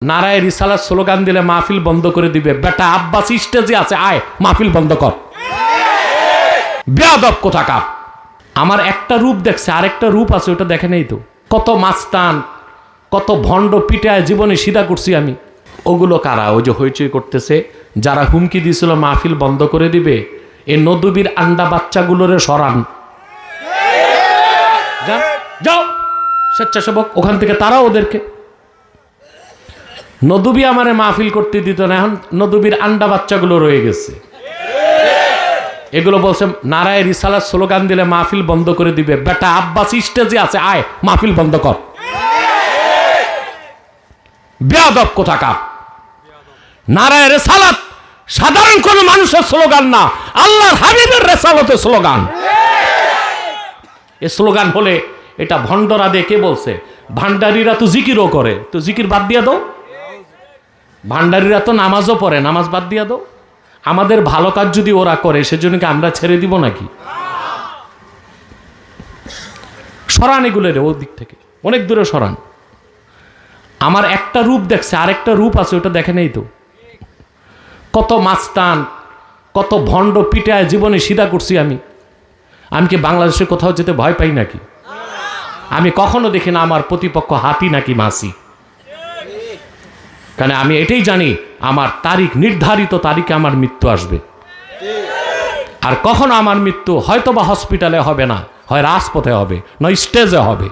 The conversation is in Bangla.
নারায়ে রিসালাত স্লোগান দিলে মাহফিল বন্ধ করে দিবে। বেটা আব্বাস স্টেজে আছে, আয় মাহফিল বন্ধ কর। বেয়াদব কোথাকার। আমার একটা রূপ দেখছে, আরেকটা রূপ আছে, ওটা দেখে নেই তো। কত মাস্তান, কত ভণ্ড পিটায় জীবনে সিধা করছি আমি। ওগুলো কারা? ওই যে হইচই করতেছে, যারা হুমকি দিয়েছিল মাহফিল বন্ধ করে দিবে, এই নদীর আন্ডা বাচ্চাগুলোরে সরান, যাও স্বেচ্ছাসেবক ওখান থেকে, তারাও ওদেরকে। নদী আমারে মাহফিল করতে দিত না, এখন নদীর আন্ডা বাচ্চাগুলো রয়ে গেছে। এগুলো বলছে নারায়ে রিসালাত স্লোগান দিলে মাহফিল বন্ধ করে দিবে। বেটা আব্বাস স্টেজে আছে, আয় মাহফিল বন্ধ কর। বেয়াদব কোথাকার। নারায়ে রিসালাত সাধারণ কোন মানুষের স্লোগান না, আল্লাহর হাবিবের রিসালাতের স্লোগান। এই স্লোগান হলে এটা ভণ্ডরা দিয়ে কে বলছে? ভান্ডারীরা তো জিকিরও করে, তো জিকির বাদ দিয়ে দাও। ভান্ডারীরা তো নামাজও পড়ে, নামাজ বাদ দিয়ে দাও। আমাদের ভালো কাজ যদি ওরা করে, সেজন্য কি আমরা ছেড়ে দিব নাকি? সরান এগুলো রে, ওর দিক থেকে অনেক দূরে সরান। আমার একটা রূপ দেখছে, আরেকটা রূপ আছে, ওটা দেখে নেই তো। কত মাস্তান, কত ভণ্ড পিটায় জীবনে সিধা করছি আমি। আমি কি বাংলাদেশে কোথাও যেতে ভয় পাই নাকি? আমি কখনো দেখি না আমার প্রতিপক্ষ হাতি নাকি মাসি। কারণ আমি এটাই জানি, আমার তারিখ, নির্ধারিত তারিখে আমার মৃত্যু আসবে। আর কখনো আমার মৃত্যু হয়তো বা হসপিটালে হবে না, হয় রাজপথে হবে, নয় স্টেজে হবে।